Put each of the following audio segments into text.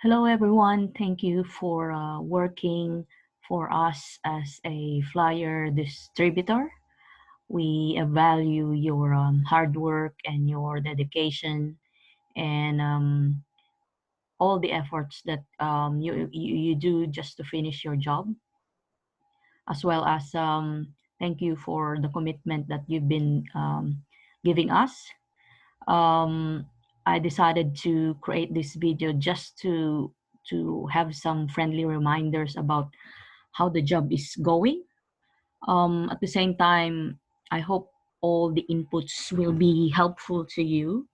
Hello, everyone. Thank you for working for us as a flyer distributor. We value your hard work and your dedication and all the efforts that you do just to finish your job, as well as thank you for the commitment that you've been giving us. um, I decided to create this video just to have some friendly reminders about how the job is going. At the same time, I hope all the inputs will be helpful to you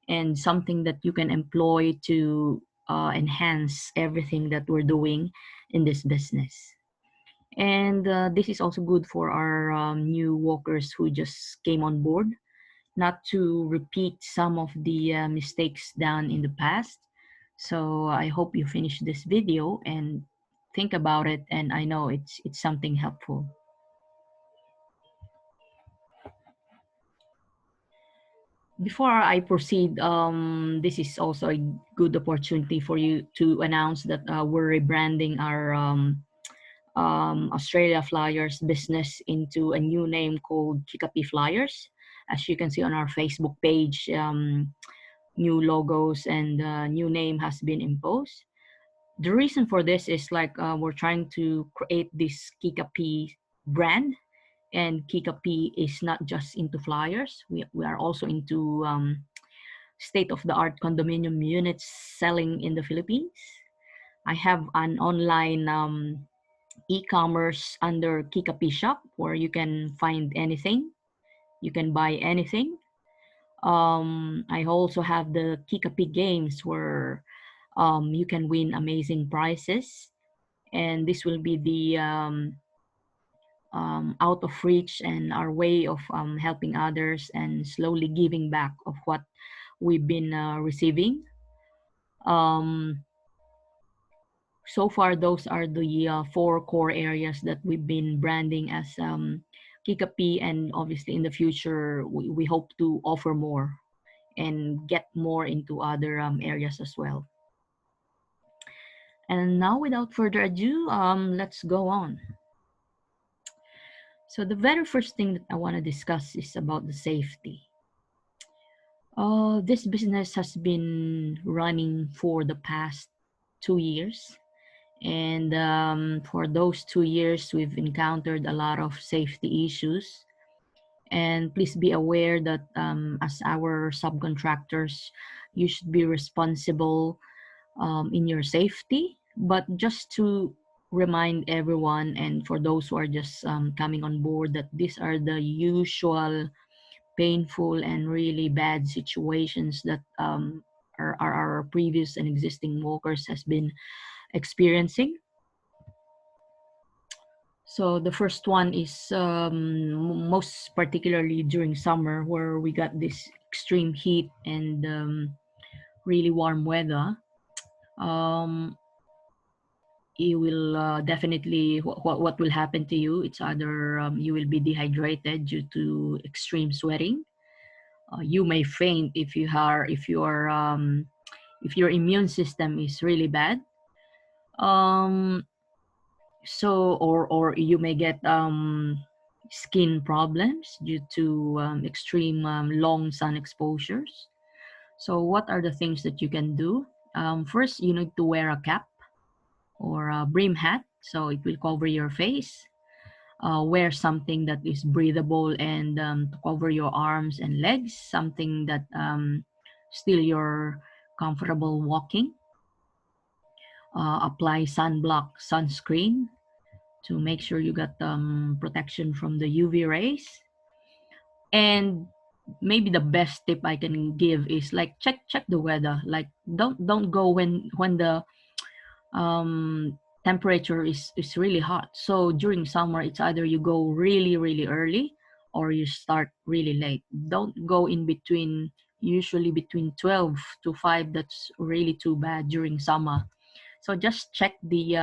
and something that you can employ to enhance everything that we're doing in this business. And this is also good for our new workers who just came on board, not to repeat some of the mistakes done in the past. So I hope you finish this video and think about it, and I know it's something helpful. Before I proceed, this is also a good opportunity for you to announce that we're rebranding our Australia Flyers business into a new name called Qiqapi Flyers. As you can see on our Facebook page, new logos and new name has been imposed. The reason for this is like we're trying to create this Qiqapi brand, and Qiqapi is not just into flyers. We are also into state-of-the-art condominium units selling in the Philippines. I have an online e-commerce under Qiqapi Shop where you can find anything, you can buy anything. I also have the Qiqapi games where you can win amazing prizes, and this will be the out of reach and our way of helping others and slowly giving back of what we've been receiving. Um, so far, those are the four core areas that we've been branding as Qiqapi, and obviously in the future, we hope to offer more and get more into other areas as well. And now, without further ado, let's go on. So the very first thing that I want to discuss is about the safety. This business has been running for the past 2 years. And for those 2 years, we've encountered a lot of safety issues. And please be aware that as our subcontractors, you should be responsible in your safety. But just to remind everyone, and for those who are just coming on board, that these are the usual painful and really bad situations that our previous and existing workers has been experiencing. So the first one is most particularly during summer, where we got this extreme heat and really warm weather. You will definitely what will happen to you, it's either you will be dehydrated due to extreme sweating. You may faint if your immune system is really bad. So or you may get skin problems due to extreme long sun exposures. So what are the things that you can do? First, you need to wear a cap or a brim hat, so it will cover your face. Wear something that is breathable and to cover your arms and legs, something that still you're comfortable walking. Apply sunblock sunscreen to make sure you got protection from the UV rays. And maybe the best tip I can give is like check the weather. Like don't go when the temperature is really hot. So during summer, it's either you go really early or you start really late. Don't go in between. Usually between 12 to 5, that's really too bad during summer. So just check the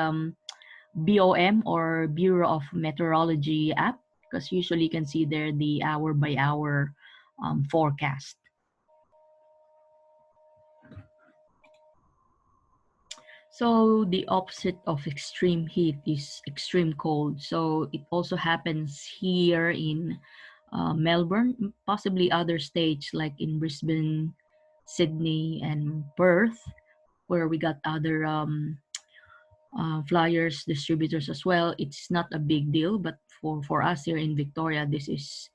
BOM or Bureau of Meteorology app, because usually you can see there the hour by hour forecast. So the opposite of extreme heat is extreme cold. So it also happens here in Melbourne, possibly other states like in Brisbane, Sydney, and Perth, where we got other flyers distributors as well. It's not a big deal, but for us here in Victoria, this is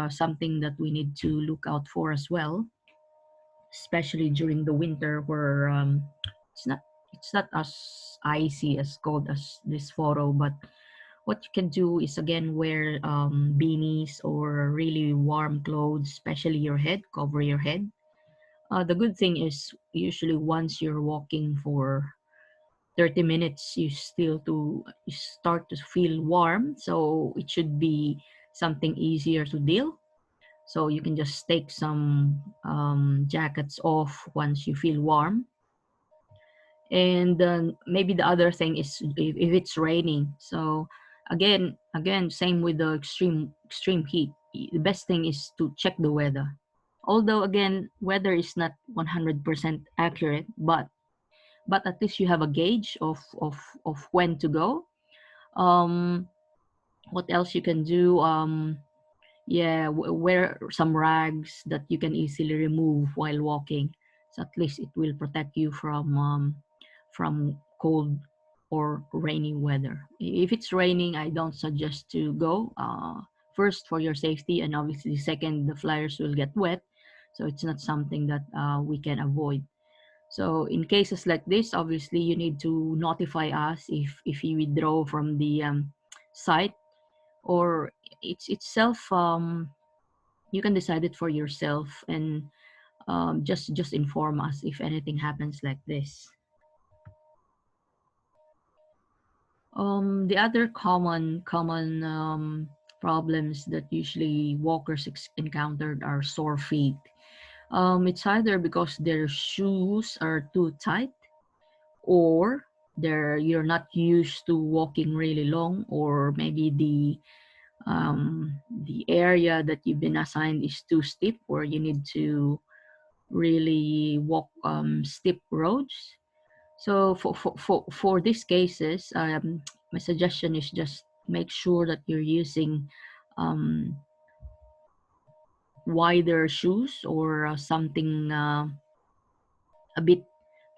something that we need to look out for as well, especially during the winter where it's not it's not as icy as cold as this photo. But what you can do is again wear beanies or really warm clothes, especially your head, cover your head. The good thing is usually once you're walking for 30 minutes you start to feel warm, so it should be something easier to deal. So you can just take some jackets off once you feel warm. And then maybe the other thing is if it's raining. So again, same with the extreme heat. The best thing is to check the weather. Although again, weather is not 100% accurate, but at least you have a gauge of when to go. Um, what else you can do? Yeah, wear some rags that you can easily remove while walking, so at least it will protect you from cold or rainy weather. If it's raining, I don't suggest to go. First, for your safety, and obviously second, the flyers will get wet, so it's not something that we can avoid. So in cases like this, obviously you need to notify us if you withdraw from the site, or it's itself you can decide it for yourself, and just inform us if anything happens like this. The other common problems that usually walkers encountered are sore feet. It's either because their shoes are too tight, or you're not used to walking really long, or maybe the area that you've been assigned is too steep, where you need to really walk steep roads. So for these cases, my suggestion is just make sure that you're using um, wider shoes, or something a bit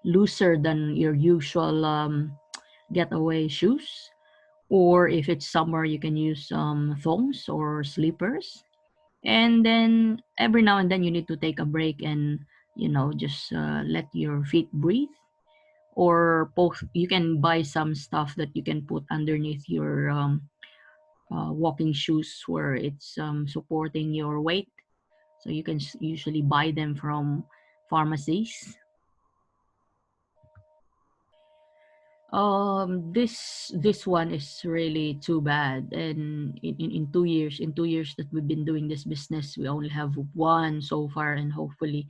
looser than your usual getaway shoes. Or if it's summer, you can use thongs or slippers. And then every now and then you need to take a break and just let your feet breathe. Or both, you can buy some stuff that you can put underneath your walking shoes, where it's supporting your weight. So you can usually buy them from pharmacies. This one is really too bad. And in 2 years, that we've been doing this business, we only have one so far, and hopefully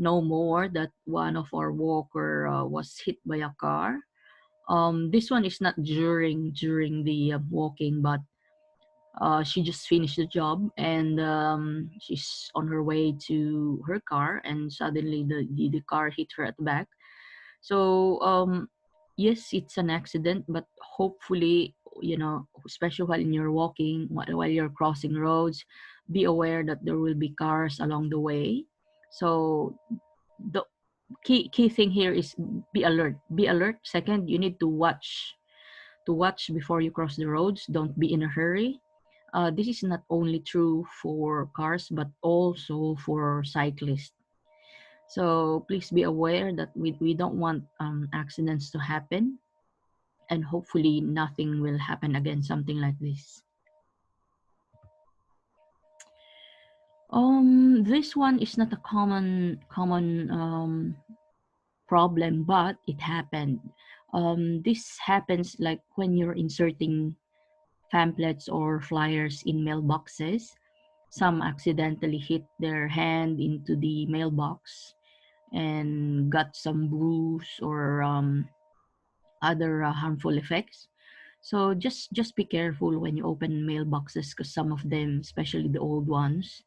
no more, that one of our walker was hit by a car. This one is not during the walking, but she just finished the job, and she's on her way to her car, and suddenly the car hit her at the back. So yes, it's an accident, but hopefully, especially while you're walking, while you're crossing roads, be aware that there will be cars along the way. So the key thing here is be alert. Be alert. Second, you need to watch before you cross the roads. Don't be in a hurry. This is not only true for cars, but also for cyclists. So please be aware that we don't want accidents to happen, and hopefully nothing will happen again, something like this. This one is not a common problem, but it happened. This happens like when you're inserting pamphlets or flyers in mailboxes. Some accidentally hit their hand into the mailbox and got some bruise or other harmful effects. So just be careful when you open mailboxes, because some of them, especially the old ones,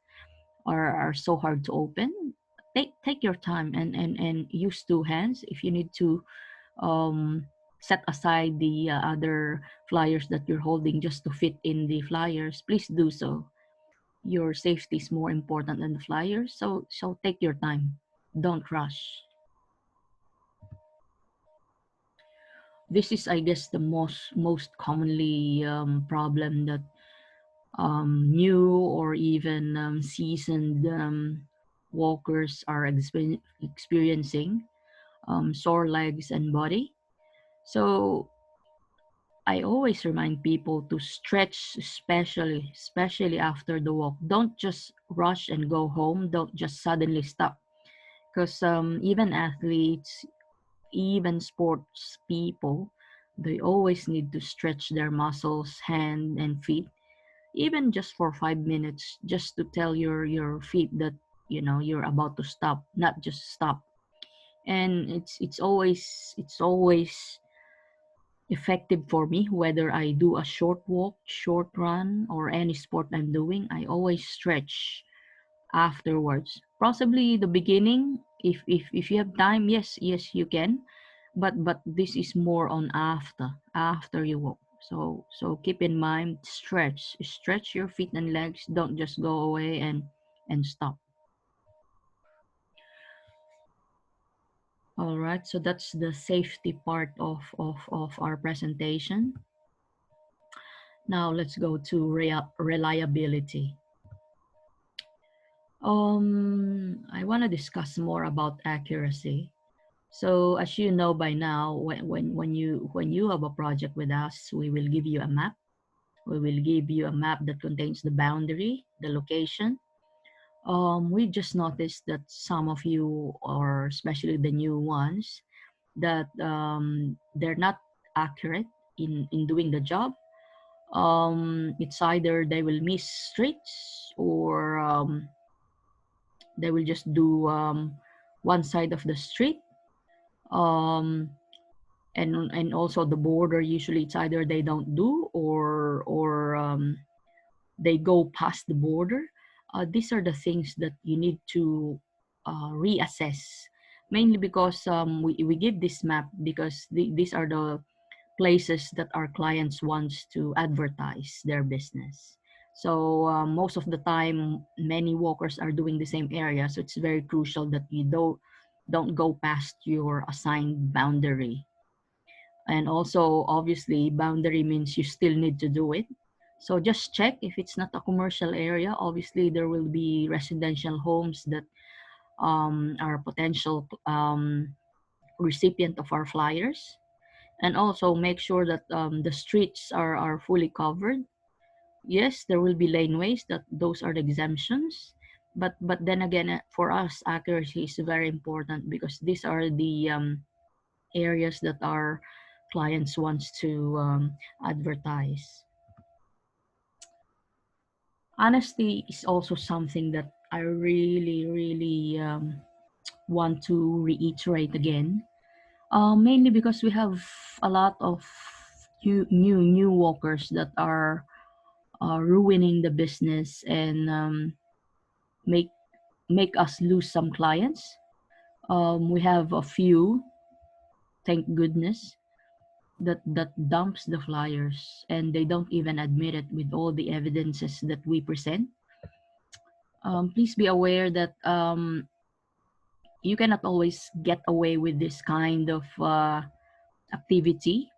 are so hard to open. Take your time and use two hands. If you need to um, set aside the other flyers that you're holding just to fit in the flyers, please do so. Your safety is more important than the flyers, so take your time. Don't rush. This is, I guess, the most commonly problem that new or even seasoned walkers are experiencing, sore legs and body. So I always remind people to stretch, especially after the walk. Don't just rush and go home. Don't just suddenly stop. Because even athletes, even sports people, they always need to stretch their muscles, hand and feet, even just for 5 minutes, just to tell your feet that you're about to stop, not just stop. And it's always effective for me, whether I do a short walk, short run, or any sport I'm doing. I always stretch afterwards. Possibly the beginning, if you have time, yes you can, but this is more on after you walk. So keep in mind, stretch your feet and legs. Don't just go away and stop. All right, so that's the safety part of our presentation. Now let's go to reliability. I want to discuss more about accuracy. So as you know by now, when you have a project with us, we will give you a map. We will give you a map that contains the boundary, the location. We just noticed that some of you, or especially the new ones, that they're not accurate in doing the job. It's either they will miss streets, or they will just do one side of the street. Um, and also the border, usually it's either they don't do, or they go past the border. These are the things that you need to reassess, mainly because we give this map because these are the places that our clients wants to advertise their business. So most of the time, many walkers are doing the same area, so it's very crucial that you don't go past your assigned boundary. And also, obviously, boundary means you still need to do it. So just check if it's not a commercial area. Obviously, there will be residential homes that are potential recipient of our flyers. And also make sure that the streets are fully covered. Yes, there will be laneways, that those are the exemptions. But then again, for us, accuracy is very important because these are the areas that our clients wants to advertise. Honesty is also something that I really want to reiterate again. Mainly because we have a lot of new walkers that are ruining the business and make make us lose some clients. We have a few, thank goodness, that dumps the flyers, and they don't even admit it with all the evidences that we present. Please be aware that you cannot always get away with this kind of activity.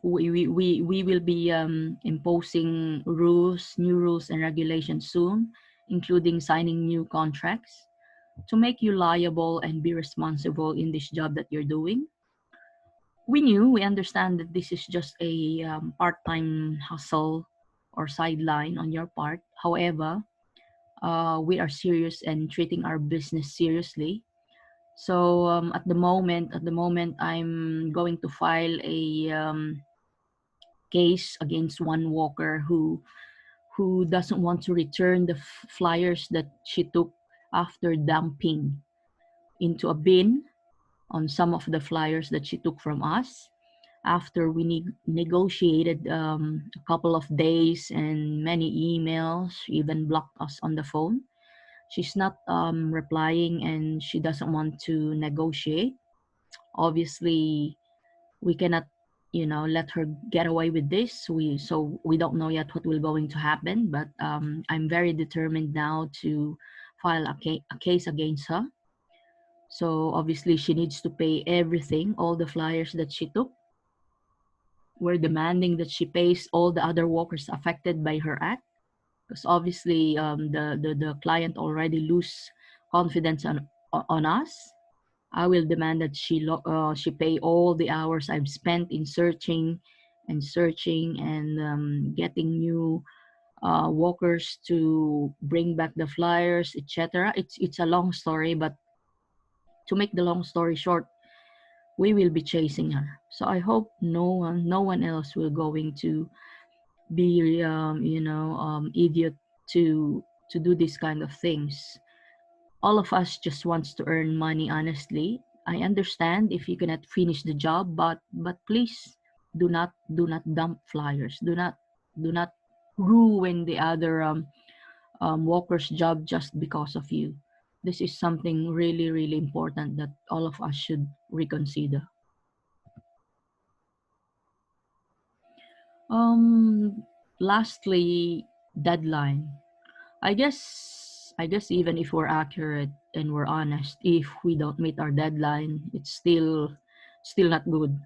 We will be imposing new rules and regulations soon, including signing new contracts to make you liable and be responsible in this job that you're doing. We understand that this is just a part-time hustle or sideline on your part. However, we are serious and treating our business seriously. So at the moment, I'm going to file a case against one walker who doesn't want to return the flyers that she took after dumping into a bin on some of the flyers that she took from us after we negotiated a couple of days and many emails. She even blocked us on the phone. She's not replying, and she doesn't want to negotiate. Obviously, we cannot, let her get away with this. We don't know yet what will going to happen, but I'm very determined now to file a case against her. So obviously, she needs to pay everything, all the flyers that she took. We're demanding that she pays all the other workers affected by her act, because obviously the client already lose confidence on us. I will demand that she pay all the hours I've spent in searching and getting new workers to bring back the flyers, etc. It's a long story, but to make the long story short, we will be chasing her. So I hope no one else will going to be idiot to do this kind of things. All of us just wants to earn money, honestly. I understand if you cannot finish the job, but please do not dump flyers. Do not ruin the other workers' job just because of you. This is something really really important that all of us should reconsider. Um, Lastly, deadline. I guess even if we're accurate and we're honest, if we don't meet our deadline, it's still not good.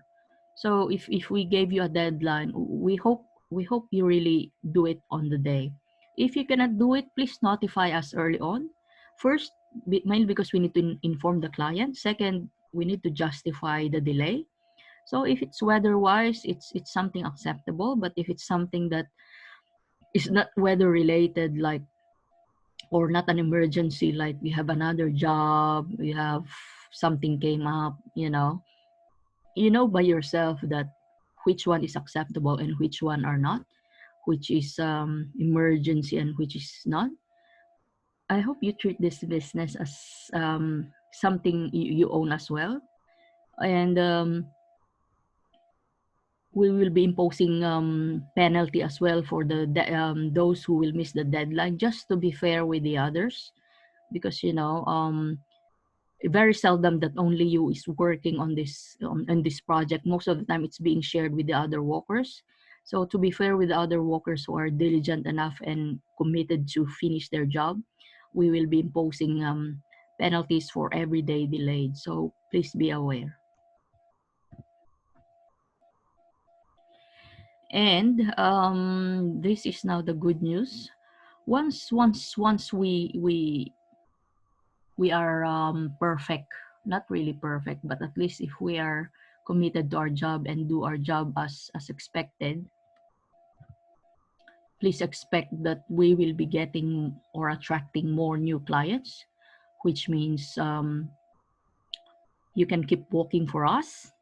So if we gave you a deadline, we hope you really do it on the day. If you cannot do it, please notify us early on. First, mainly because we need to inform the client. Second, we need to justify the delay. So if it's weather wise, it's something acceptable. But if it's something that is not weather related, like, or not an emergency, like we have another job, we have something came up, you know by yourself that which one is acceptable and which one are not, which is emergency and which is not. I hope you treat this business as something you own as well. And we will be imposing penalty as well for those who will miss the deadline, just to be fair with the others, because very seldom that only you is working on this project. Most of the time it's being shared with the other workers. So to be fair with the other workers who are diligent enough and committed to finish their job, we will be imposing penalties for every day delayed, so please be aware. And this is now the good news. Once we are perfect, not really perfect, but at least if we are committed to our job and do our job as expected, please expect that we will be getting or attracting more new clients, which means you can keep working for us.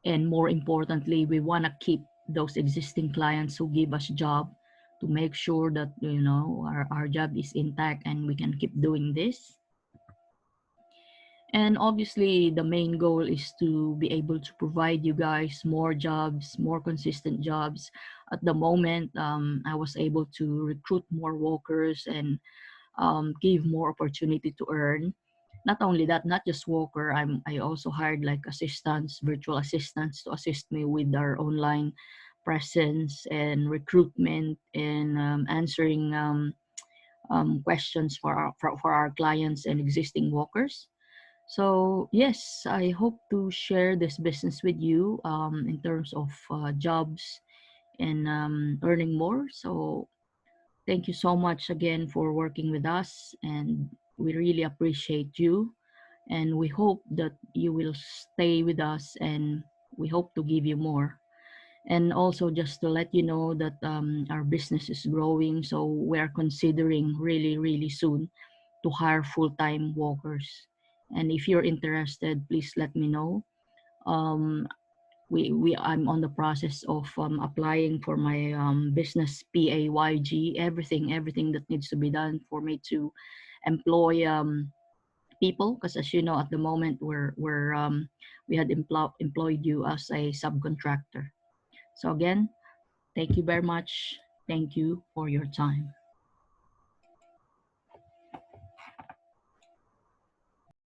And more importantly, we want to keep those existing clients who give us job, to make sure that our job is intact and we can keep doing this. And obviously, the main goal is to be able to provide you guys more jobs, more consistent jobs. At the moment, I was able to recruit more workers and give more opportunity to earn. Not only that, not just worker, I also hired like assistants, virtual assistants, to assist me with our online presence and recruitment and answering questions for our clients and existing workers. So yes, I hope to share this business with you in terms of jobs and earning more. So thank you so much again for working with us, and we really appreciate you. And we hope that you will stay with us, and we hope to give you more. And also, just to let you know that our business is growing, so we're considering really, really soon to hire full-time workers. And if you're interested, please let me know. Um, I'm on the process of applying for my business PAYG, everything that needs to be done for me to employ people. Because as you know, at the moment we had employed you as a subcontractor. So again, thank you very much. Thank you for your time.